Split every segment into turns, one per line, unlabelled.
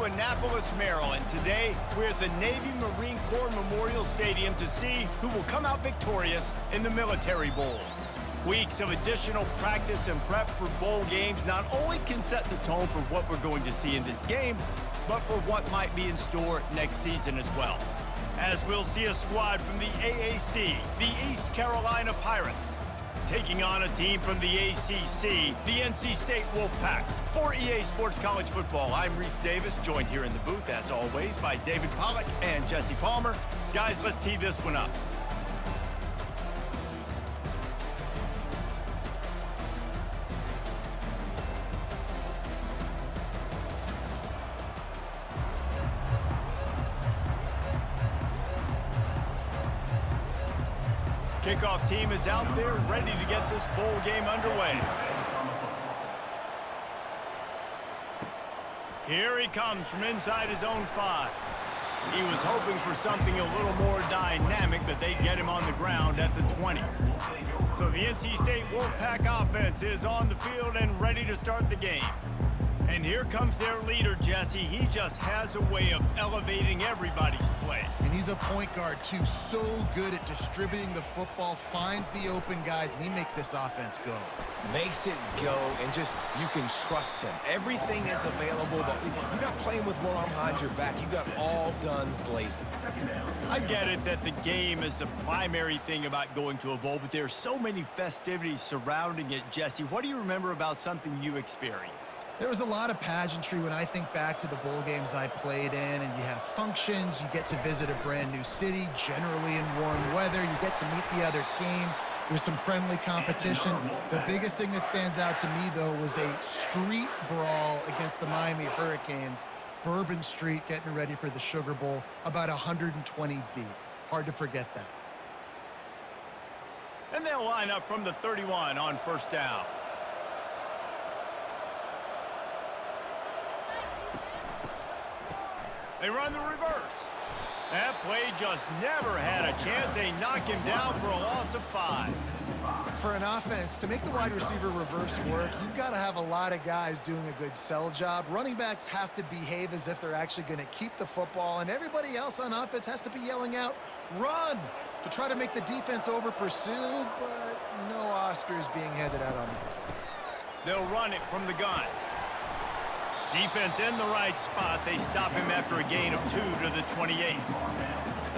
to Annapolis, Maryland. Today, we're at the Navy Marine Corps Memorial Stadium to see who will come out victorious in the Military Bowl. Weeks of additional practice and prep for bowl games not only can set the tone for what we're going to see in this game, but for what might be in store next season as well. As we'll see a squad from the AAC, the East Carolina Pirates, taking on a team from the ACC, the NC State Wolfpack. For EA Sports College Football, I'm Reese Davis, joined here in the booth, as always, by David Pollack and Jesse Palmer. Guys, let's tee this one up. Kickoff team is out there ready to get this bowl game underway. Here he comes from inside his own 5. He was hoping for something a little more dynamic, but they get him on the ground at the 20. So the NC State Wolfpack offense is on the field and ready to start the game. And here comes their leader, Jesse. He just has a way of elevating everybody's play.
And he's a point guard, too. So good at distributing the football, finds the open guys, and he makes this offense go.
Makes it go, and just, you can trust him. Everything is available. You're not playing with one arm behind your back. You got all guns blazing.
I get it that the game is the primary thing about going to a bowl, but there are so many festivities surrounding it, Jesse. What do you remember about something you experienced?
There was a lot of pageantry when I think back to the bowl games I played in, and you have functions, you get to visit a brand new city, generally in warm weather, you get to meet the other team, there's some friendly competition. The biggest thing that stands out to me, though, was a street brawl against the Miami Hurricanes, Bourbon Street, getting ready for the Sugar Bowl, about 120 deep. Hard to forget that.
And they'll line up from the 31 on first down. They run the reverse. That play just never had a chance. They knock him down for a loss of 5.
For an offense, to make the wide receiver reverse work, you've got to have a lot of guys doing a good sell job. Running backs have to behave as if they're actually going to keep the football, and everybody else on offense has to be yelling out, run, to try to make the defense over-pursue, but no Oscars being handed out on that.
They'll run it from the gun. Defense in the right spot. They stop him after a gain of 2 to the 28.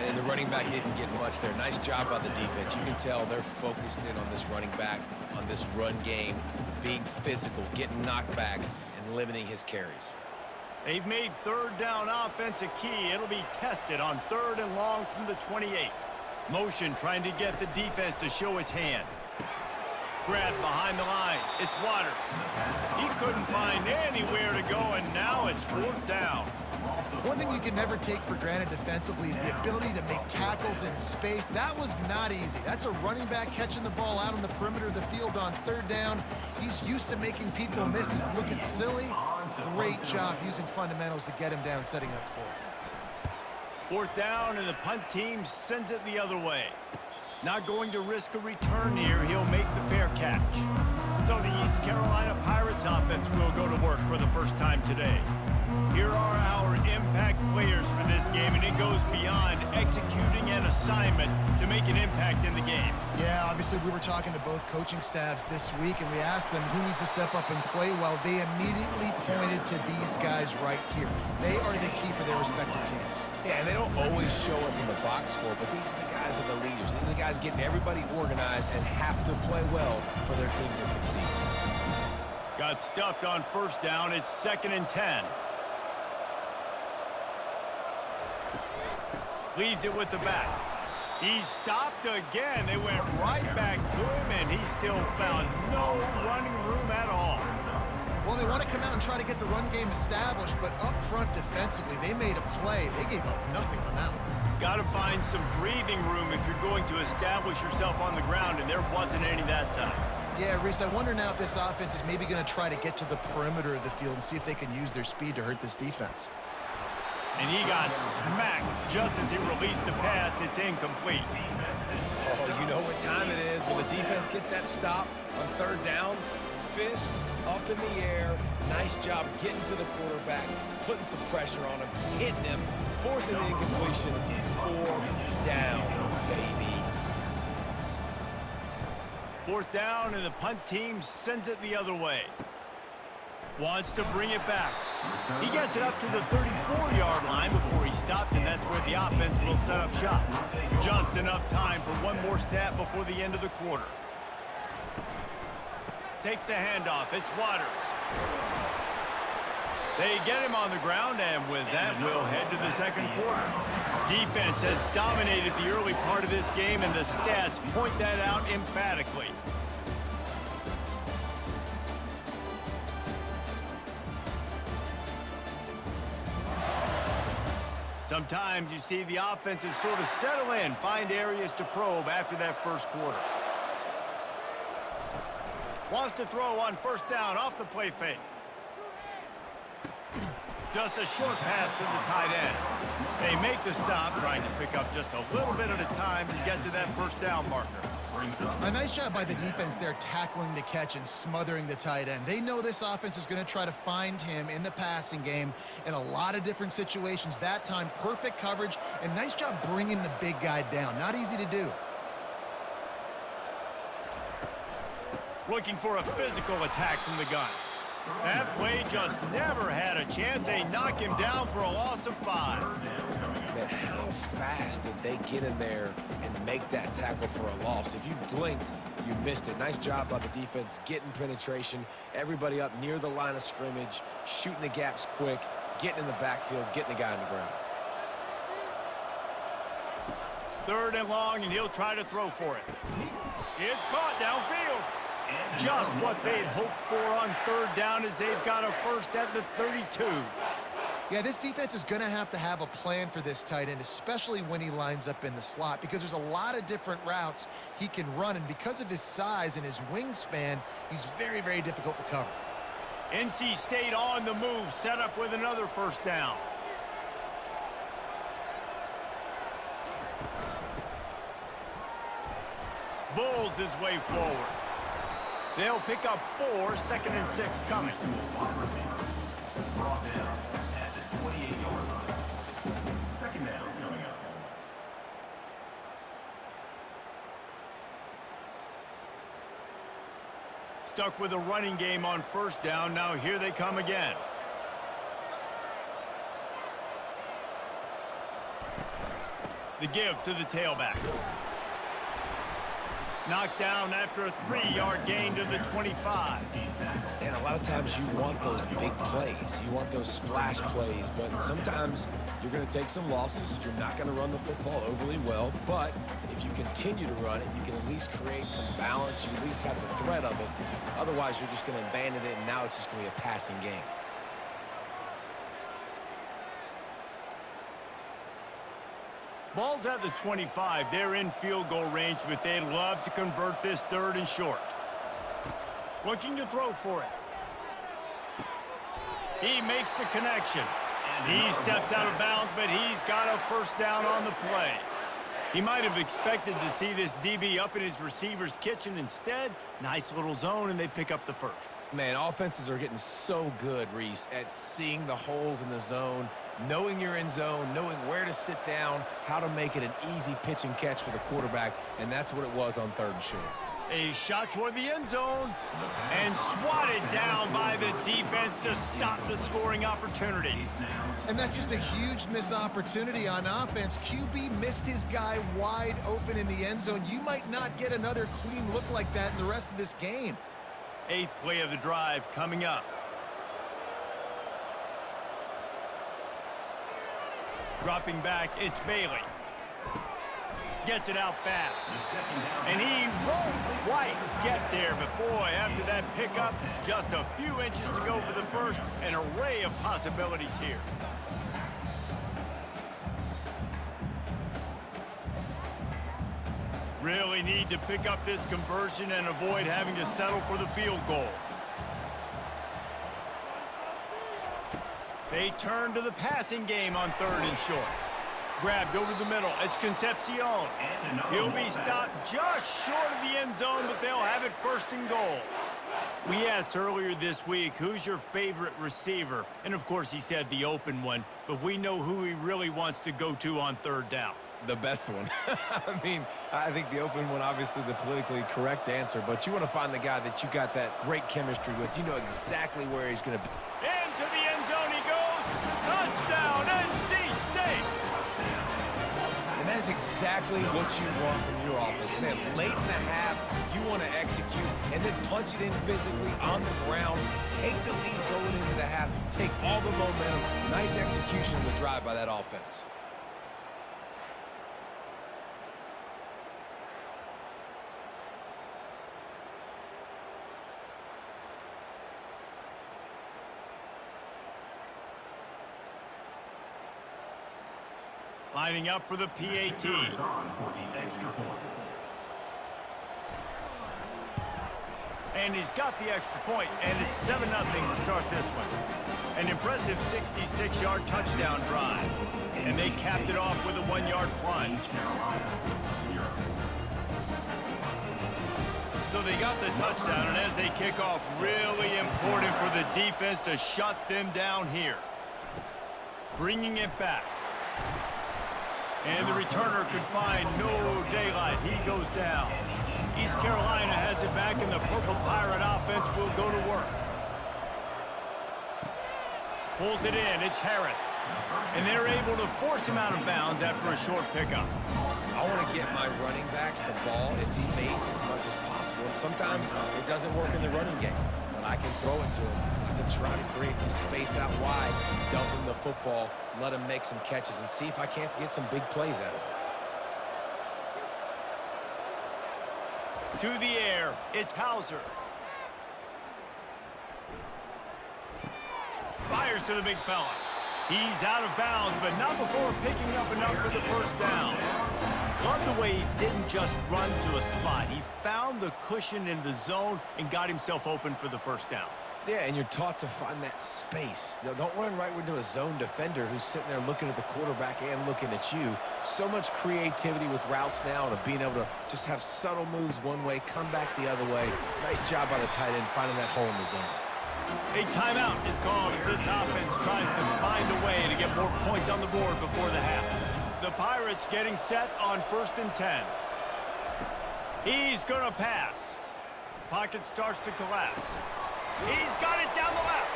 And the running back didn't get much there. Nice job by the defense. You can tell they're focused in on this running back, on this run game, being physical, getting knockbacks, and limiting his carries.
They've made third down offense a key. It'll be tested on 3rd and long from the 28. Motion trying to get the defense to show his hand. Grab behind the line. It's Waters. He couldn't find anywhere to go, and now it's 4th down.
One thing you can never take for granted defensively is the ability to make tackles in space. That was not easy. That's a running back catching the ball out on the perimeter of the field on 3rd down. He's used to making people miss and looking silly. Great job using fundamentals to get him down, setting up for it.
4th down, and the punt team sends it the other way. Not going to risk a return here. He'll make the fair catch. So the East Carolina Pirates offense will go to work for the first time today. Here are our impact players for this game, and it goes beyond executing an assignment to make an impact in the game.
Yeah, obviously we were talking to both coaching staffs this week, and we asked them who needs to step up and play well. They immediately pointed to these guys right here. They are the key for their respective teams.
Yeah, and they don't always show up in the box score, but these are the guys that are the leaders. These are the guys getting everybody organized and have to play well for their team to succeed.
Got stuffed on 1st down. It's 2nd and 10. Leaves it with the back. He stopped again. They went right back to him, and he still found no running room at all.
Well, they want to come out and try to get the run game established, but up front defensively, they made a play. They gave up nothing on that one.
Got to find some breathing room if you're going to establish yourself on the ground, and there wasn't any that time.
Yeah, Reese, I wonder now if this offense is maybe going to try to get to the perimeter of the field and see if they can use their speed to hurt this defense.
And he got smacked just as he released the pass. It's incomplete.
Oh, you know what time it is when the defense gets that stop on 3rd down. fist up in the air. Nice job getting to the quarterback, putting some pressure on him, hitting him, forcing the incompletion. 4th down, baby.
4th down, and the punt team sends it the other way. Wants to bring it back. He gets it up to the 34-yard line before he stopped, and that's where the offense will set up shop. Just enough time for one more snap before the end of the quarter. Takes the handoff. It's Waters. They get him on the ground, and with that, we'll head to the second quarter. Defense has dominated the early part of this game, and the stats point that out emphatically. Sometimes you see the offenses sort of settle in, find areas to probe after that first quarter. Wants to throw on 1st down off the play fake. Just a short pass to the tight end. They make the stop, trying to pick up just a little bit at a time to get to that 1st down marker.
A nice job by the defense there, tackling the catch and smothering the tight end. They know this offense is going to try to find him in the passing game in a lot of different situations. That time, perfect coverage, and nice job bringing the big guy down. Not easy to do.
Looking for a physical attack from the gun. That play just never had a chance. They knock him down for a loss of 5.
Man, how fast did they get in there and make that tackle for a loss? If you blinked, you missed it. Nice job by the defense, getting penetration, everybody up near the line of scrimmage, shooting the gaps quick, getting in the backfield, getting the guy on the ground.
3rd and long, and he'll try to throw for it. It's caught downfield. Just what they'd hoped for on 3rd down, as they've got a first at the 32.
Yeah, this defense is going to have a plan for this tight end, especially when he lines up in the slot, because there's a lot of different routes he can run, and because of his size and his wingspan, he's very, very difficult to cover.
NC State on the move, set up with another 1st down. Bulls his way forward. They'll pick up 4, 2nd and 6 coming. Stuck with a running game on 1st down. Now here they come again. The give to the tailback. Knocked down after a 3-yard gain to the 25.
And a lot of times you want those big plays. You want those splash plays, but sometimes you're going to take some losses. You're not going to run the football overly well, but if you continue to run it, you can at least create some balance. You at least have the threat of it. Otherwise, you're just going to abandon it, and now it's just going to be a passing game.
Ball's at the 25. They're in field goal range, but they'd love to convert this 3rd and short. Looking to throw for it. He makes the connection. He steps out of bounds, but he's got a 1st down on the play. He might have expected to see this DB up in his receiver's kitchen. Instead, nice little zone, and they pick up the 1st.
Man, offenses are getting so good, Reese, at seeing the holes in the zone, knowing you're in zone, knowing where to sit down, how to make it an easy pitch and catch for the quarterback, and that's what it was on 3rd and short.
A shot toward the end zone, and swatted down by the defense to stop the scoring opportunity.
And that's just a huge missed opportunity on offense. QB missed his guy wide open in the end zone. You might not get another clean look like that in the rest of this game.
8th play of the drive coming up. Dropping back, it's Bailey. Gets it out fast. And he won't quite get there, but boy, after that pickup, just a few inches to go for the 1st. An array of possibilities here. Really need to pick up this conversion and avoid having to settle for the field goal. They turn to the passing game on 3rd and short. Grabbed over the middle. It's Concepcion. He'll be stopped just short of the end zone, but they'll have it 1st and goal. We asked earlier this week, who's your favorite receiver? And of course he said the open one, but we know who he really wants to go to on third down.
The best one. I mean, I think the open one, obviously the politically correct answer, but you want to find the guy that you got that great chemistry with. You know exactly where he's going to be.
Into the end zone he goes. Touchdown, NC State.
And that is exactly what you want from your offense, man. Late in the half, you want to execute and then punch it in physically on the ground. Take the lead going into the half. Take all the momentum. Nice execution of the drive by that offense.
Lining up for the PAT. And he's got the extra point, and it's 7-0 to start this one. An impressive 66-yard touchdown drive. And they capped it off with a 1-yard plunge. So they got the touchdown, and as they kick off, really important for the defense to shut them down here. Bringing it back. And the returner could find no daylight. He goes down. East Carolina has it back, and the Purple Pirate offense will go to work. Pulls it in. It's Harris. And they're able to force him out of bounds after a short pickup.
I want to get my running backs the ball in space as much as possible. And sometimes it doesn't work in the running game, but I can throw it to them. I can try to create some space out wide, dump him the football, let him make some catches, and see if I can't get some big plays out of it.
To the air, it's Hauser. Fires to the big fella. He's out of bounds, but not before picking up enough for the first down. Love the way he didn't just run to a spot. He found the cushion in the zone and got himself open for the first down.
Yeah, and you're taught to find that space. Now, don't run right into a zone defender who's sitting there looking at the quarterback and looking at you. So much creativity with routes now and of being able to just have subtle moves one way, come back the other way. Nice job by the tight end finding that hole in the zone.
A timeout is called as this offense tries to find a way to get more points on the board before the half. The Pirates getting set on 1st and 10. He's going to pass. Pocket starts to collapse. He's got it down the left.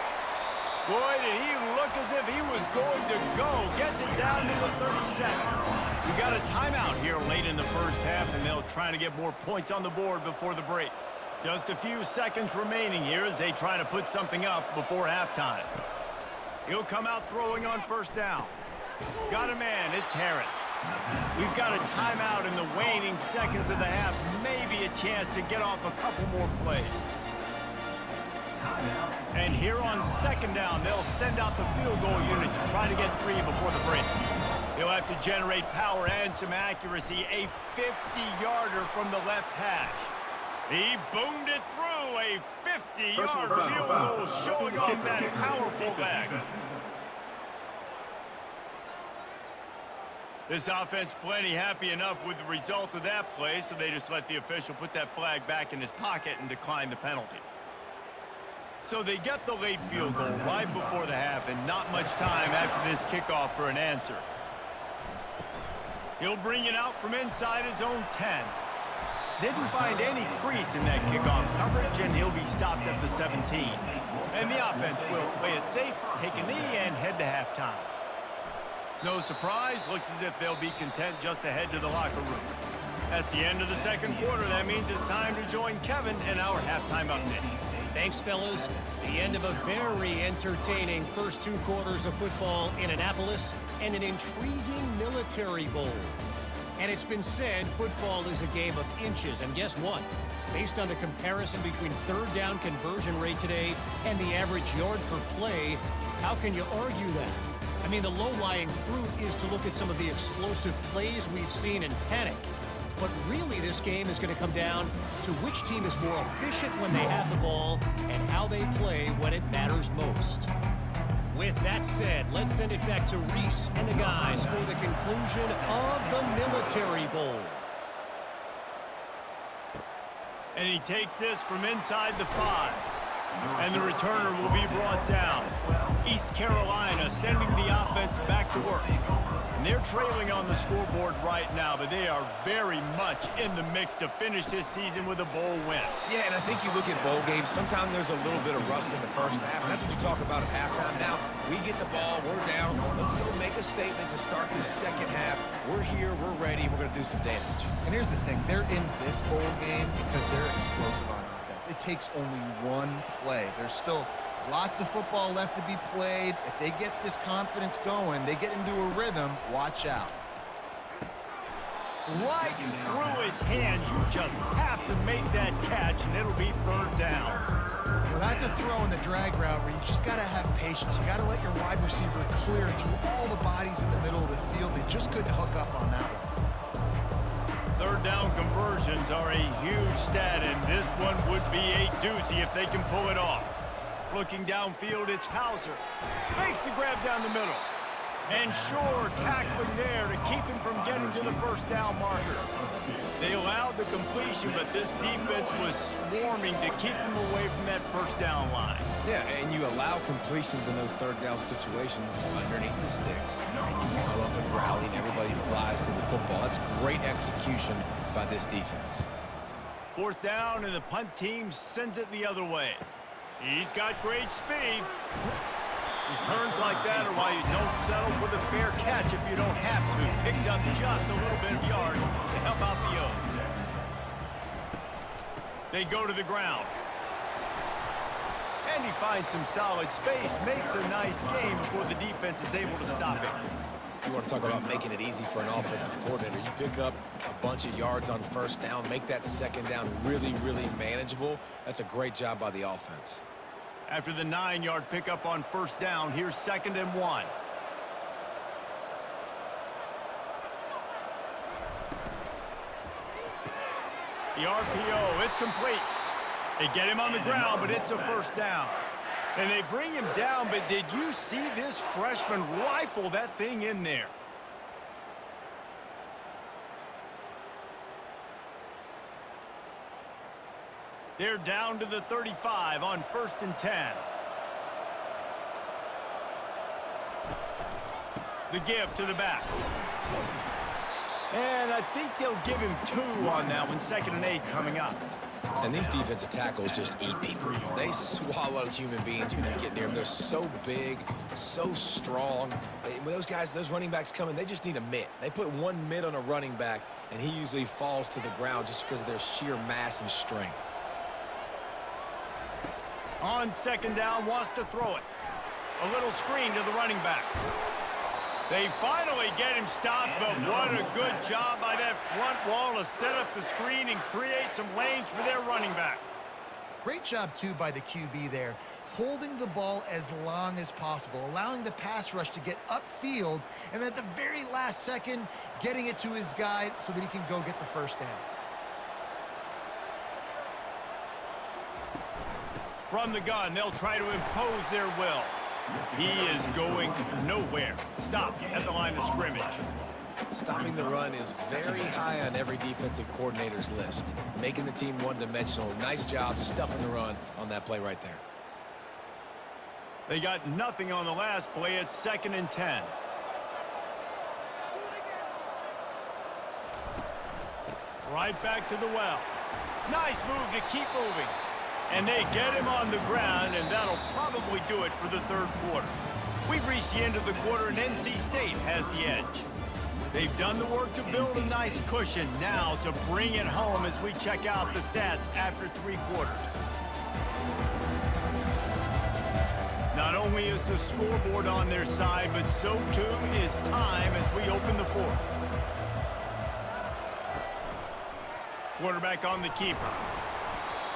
Boy, did he look as if he was going to go. Gets it down to the 37. We got a timeout here late in the first half, and they'll try to get more points on the board before the break. Just a few seconds remaining here as they try to put something up before halftime. He'll come out throwing on first down. Got a man, it's Harris. We've got a timeout in the waning seconds of the half. Maybe a chance to get off a couple more plays. And here on second down, they'll send out the field goal unit to try to get 3 before the break. He'll have to generate power and some accuracy. A 50-yarder from the left hash. He boomed it through. A 50-yard field goal showing off that powerful leg. This offense plenty happy enough with the result of that play, so they just let the official put that flag back in his pocket and decline the penalty. So they get the late field goal right before the half, and not much time after this kickoff for an answer. He'll bring it out from inside his own 10. Didn't find any crease in that kickoff coverage, and he'll be stopped at the 17. And the offense will play it safe, take a knee, and head to halftime. No surprise, looks as if they'll be content just to head to the locker room. That's the end of the second quarter. That means it's time to join Kevin in our halftime update.
Thanks, fellas. The end of a very entertaining first 2 quarters of football in Annapolis and an intriguing Military Bowl. And it's been said football is a game of inches, and guess what? Based on the comparison between third down conversion rate today and the average yard per play, how can you argue that? I mean, the low-lying fruit is to look at some of the explosive plays we've seen in panic. But really, this game is going to come down to which team is more efficient when they have the ball and how they play when it matters most. With that said, let's send it back to Reese and the guys for the conclusion of the Military Bowl.
And he takes this from inside the 5. And the returner will be brought down. East Carolina sending the offense back to work. And they're trailing on the scoreboard right now, but they are very much in the mix to finish this season with a bowl win.
Yeah, and I think you look at bowl games, sometimes there's a little bit of rust in the first half, and that's what you talk about at halftime. Now, we get the ball, we're down. Let's go make a statement to start this second half. We're here, we're ready, we're going to do some damage.
And here's the thing. They're in this bowl game because they're explosive on offense. It takes only one play. There's still lots of football left to be played. If they get this confidence going, they get into a rhythm, watch out.
Right through his hands. You just have to make that catch, and it'll be 3rd down.
Well, that's a throw in the drag route where you just got to have patience. You got to let your wide receiver clear through all the bodies in the middle of the field. They just couldn't hook up on that one.
3rd down conversions are a huge stat, and this one would be a doozy if they can pull it off. Looking downfield, it's Hauser. Makes the grab down the middle. And sure, tackling there to keep him from getting to the 1st down marker. They allowed the completion, but this defense was swarming to keep him away from that 1st down line.
Yeah, and you allow completions in those 3rd down situations underneath the sticks, and you come up and rally, and everybody flies to the football. That's great execution by this defense.
4th down, and the punt team sends it the other way. He's got great speed. Returns like that are why you don't settle for the fair catch if you don't have to. Picks up just a little bit of yards to help out the O's. They go to the ground. And he finds some solid space. Makes a nice game before the defense is able to stop him.
You want to talk about making it easy for an offensive coordinator. You pick up a bunch of yards on 1st down, make that 2nd down really, really manageable. That's a great job by the offense.
After the 9-yard pickup on 1st down, here's 2nd and 1. The RPO, it's complete. They get him on the ground, but it's a 1st down. And they bring him down, but did you see this freshman rifle that thing in there? They're down to the 35 on 1st and 10. The give to the back. And I think they'll give him 2 on that one. 2nd and 8 coming up.
And these defensive tackles just eat people. They swallow human beings when you get near them. They're so big, so strong. When those guys, those running backs come in, they just need a mitt. They put 1 mitt on a running back, and he usually falls to the ground just because of their sheer mass and strength.
On 2nd down, wants to throw it. A little screen to the running back. They finally get him stopped, but what a good job by that front wall to set up the screen and create some lanes for their running back.
Great job, too, by the QB there, holding the ball as long as possible, allowing the pass rush to get upfield, and at the very last second, getting it to his guy so that he can go get the 1st down.
From the gun, they'll try to impose their will. He is going nowhere. Stop at the line of scrimmage.
Stopping the run is very high on every defensive coordinator's list. Making the team one-dimensional. Nice job stuffing the run on that play right there.
They got nothing on the last play. It's 2nd and 10. Right back to the well. Nice move to keep moving. And they get him on the ground, and that'll probably do it for the 3rd quarter. We've reached the end of the quarter, and NC State has the edge. They've done the work to build a nice cushion. Now to bring it home as we check out the stats after 3 quarters. Not only is the scoreboard on their side, but so too is time as we open the 4th. Quarterback on the keeper.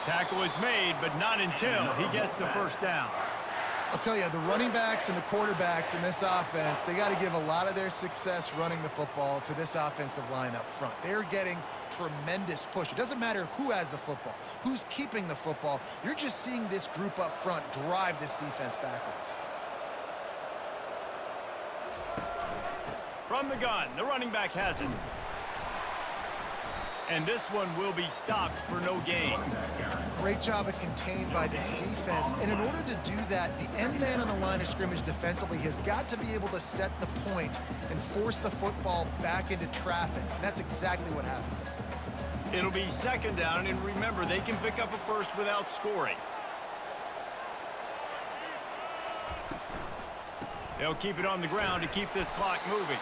Tackle is made, but not until he gets the 1st down.
I'll tell you, the running backs and the quarterbacks in this offense, they got to give a lot of their success running the football to this offensive line up front. They're getting tremendous push. It doesn't matter who has the football, who's keeping the football. You're just seeing this group up front drive this defense backwards.
From the gun, the running back has it. And this one will be stopped for no gain.
Great job of contained by this defense. And in order to do that, the end man on the line of scrimmage defensively has got to be able to set the point and force the football back into traffic. And that's exactly what happened.
It'll be second down, and remember, they can pick up a first without scoring. They'll keep it on the ground to keep this clock moving.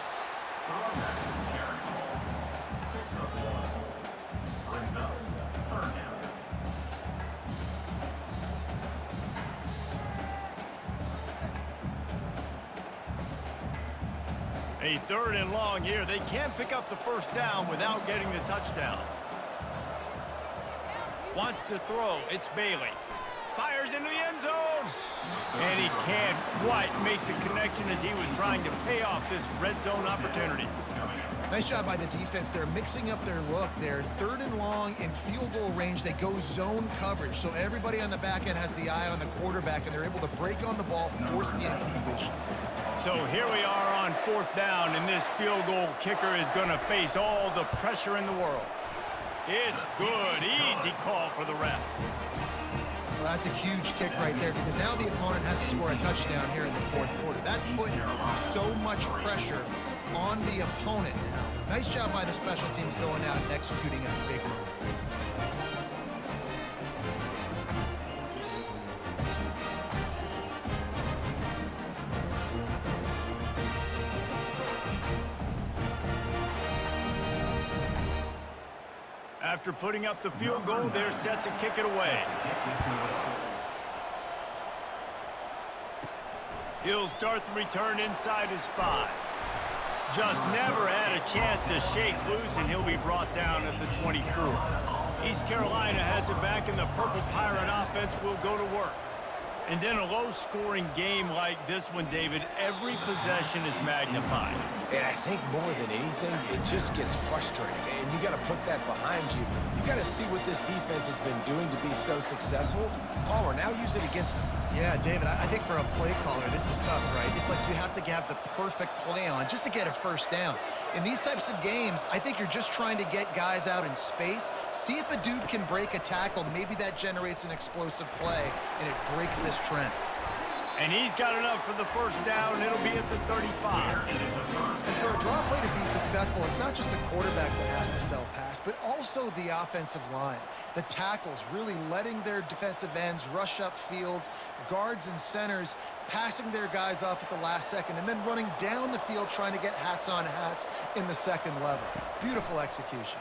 A third and long here. They can't pick up the first down without getting the touchdown. Wants to throw. It's Bailey. Fires into the end zone. And he can't quite make the connection as he was trying to pay off this red zone opportunity.
Nice job by the defense. They're mixing up their look. They're third and long in field goal range. They go zone coverage. So everybody on the back end has the eye on the quarterback, and they're able to break on the ball, force the incompletion.
So here we are on fourth down, and this field goal kicker is going to face all the pressure in the world. It's good. Easy call for the ref.
Well, that's a huge kick right there because now the opponent has to score a touchdown here in the fourth quarter. That put so much pressure on the opponent. Nice job by the special teams going out and executing a big move.
After putting up the field goal, they're set to kick it away. He'll start the return inside his 5. Just never had a chance to shake loose, and he'll be brought down at the 24. East Carolina has it back, and the Purple Pirate offense will go to work. And in a low-scoring game like this one, David, every possession is magnified.
And I think more than anything, it just gets frustrating. And you got to put that behind you. You got to see what this defense has been doing to be so successful. Palmer, now use it against them.
Yeah, David, I think for a play caller, this is tough, right? It's like you have to have the perfect play on just to get a first down. In these types of games, I think you're just trying to get guys out in space, see if a dude can break a tackle. Maybe that generates an explosive play, and it breaks this trend.
And he's got enough for the first down. It'll be at the 35.
And for a draw play to be successful, it's not just the quarterback that has to sell pass, but also the offensive line. The tackles really letting their defensive ends rush upfield, guards and centers passing their guys off at the last second, and then running down the field trying to get hats on hats in the second level. Beautiful execution.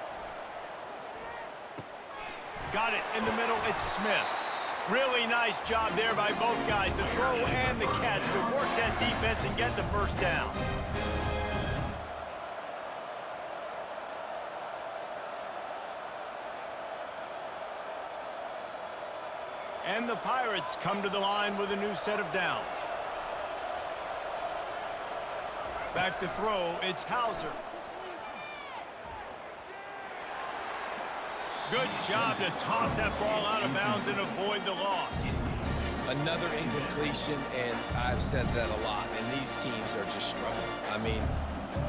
Got it in the middle. It's Smith. Really nice job there by both guys to throw and the catch to work that defense and get the first down. And the Pirates come to the line with a new set of downs. Back to throw, it's Hauser. Good job to toss that ball out of bounds and avoid the loss.
Another incompletion, and I've said that a lot, and these teams are just struggling. I mean,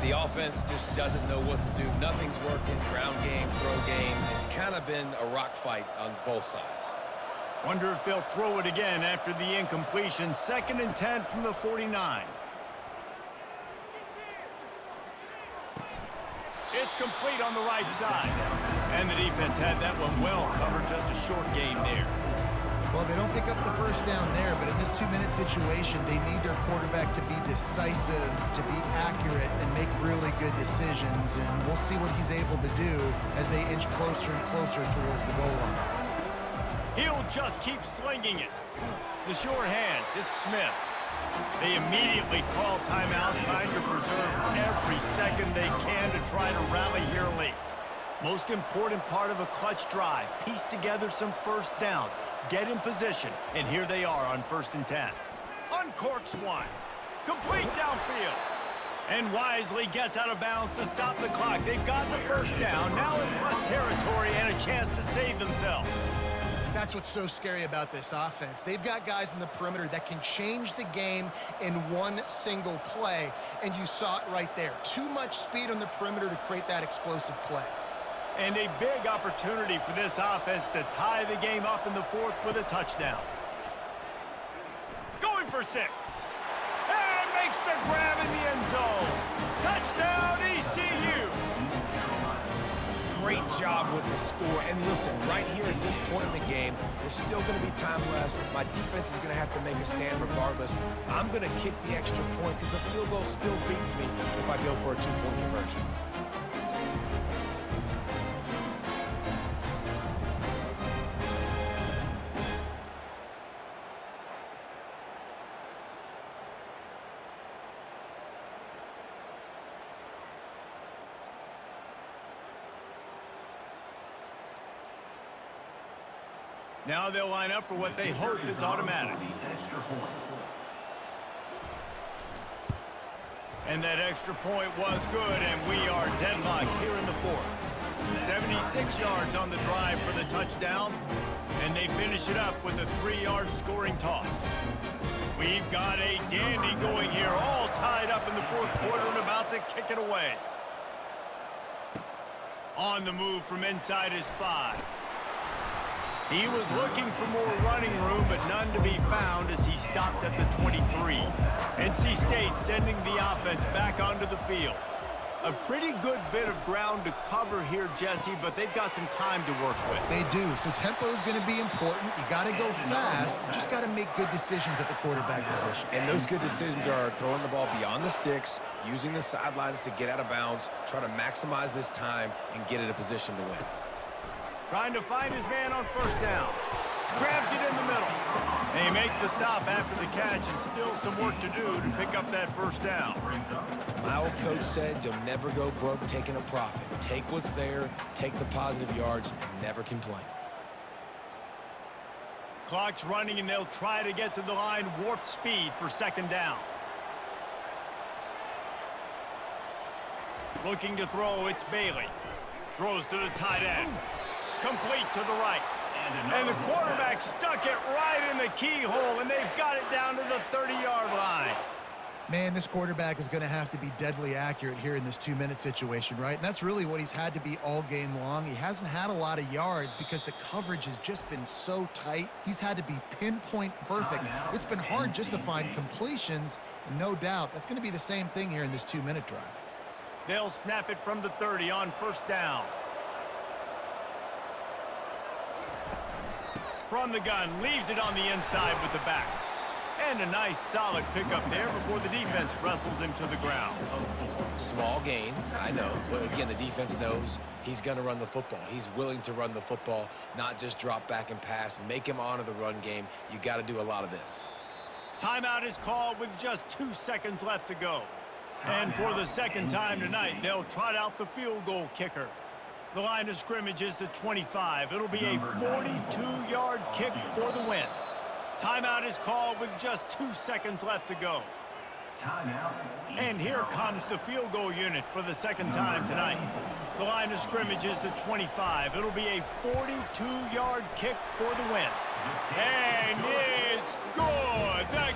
the offense just doesn't know what to do. Nothing's working. Ground game, throw game. It's kind of been a rock fight on both sides.
Wonder if they'll throw it again after the incompletion. 2nd and 10 from the 49. It's complete on the right side. And the defense had that one well covered. Just a short game there.
Well, they don't pick up the first down there, but in this 2-minute situation, they need their quarterback to be decisive, to be accurate, and make really good decisions. And we'll see what he's able to do as they inch closer and closer towards the goal line.
He'll just keep slinging it. The short hands, it's Smith. They immediately call timeout, trying to preserve every second they can to try to rally here late. Most important part of a clutch drive, piece together some first downs, get in position, and here they are on 1st and 10. Uncorks one. Complete downfield. And wisely gets out of bounds to stop the clock. They've got the first down, now in plus territory and a chance to save themselves.
That's what's so scary about this offense. They've got guys in the perimeter that can change the game in one single play, and you saw it right there. Too much speed on the perimeter to create that explosive play.
And a big opportunity for this offense to tie the game up in the fourth with a touchdown. Going for 6. And makes the grab in the end zone. Touchdown, ECU.
Great job with the score. And listen, right here at this point in the game, there's still going to be time left. My defense is going to have to make a stand regardless. I'm going to kick the extra point because the field goal still beats me if I go for a 2-point conversion.
Now they'll line up for what they hope is automatic. And that extra point was good, and we are deadlocked here in the fourth. 76 yards on the drive for the touchdown, and they finish it up with a 3-yard scoring toss. We've got a dandy going here, all tied up in the fourth quarter and about to kick it away. On the move from inside his 5. He was looking for more running room, but none to be found as he stopped at the 23. NC State sending the offense back onto the field. A pretty good bit of ground to cover here, Jesse, but they've got some time to work with.
They do, so tempo is going to be important. You got to go fast. You just got to make good decisions at the quarterback position.
And those good decisions are throwing the ball beyond the sticks, using the sidelines to get out of bounds, trying to maximize this time and get in a position to win.
Trying to find his man on first down. Grabs it in the middle. They make the stop after the catch, and still some work to do to pick up that first down.
My old coach said you'll never go broke taking a profit. Take what's there, take the positive yards, and never complain.
Clock's running, and they'll try to get to the line warp speed for second down. Looking to throw, it's Bailey. Throws to the tight end. Complete to the right. And the quarterback stuck it right in the keyhole, and they've got it down to the 30-yard line.
Man, this quarterback is going to have to be deadly accurate here in this 2-minute situation, right? And that's really what he's had to be all game long. He hasn't had a lot of yards because the coverage has just been so tight. He's had to be pinpoint perfect. It's been hard just to find completions. No doubt that's going to be the same thing here in this 2-minute drive.
They'll snap it from the 30 on first down. From the gun, leaves it on the inside with the back. And a nice solid pickup there before the defense wrestles him to the ground.
Small gain, I know. But again, the defense knows he's going to run the football. He's willing to run the football, not just drop back and pass. Make him honor the run game. You got to do a lot of this.
Timeout is called with just 2 seconds left to go. And for the second time tonight, they'll trot out the field goal kicker. The line of scrimmage is the 25. It'll be a 42-yard kick for the win. Timeout is called with just 2 seconds left to go. And here comes the field goal unit for the second time tonight. The line of scrimmage is the 25. It'll be a 42-yard kick for the win. And it's good. The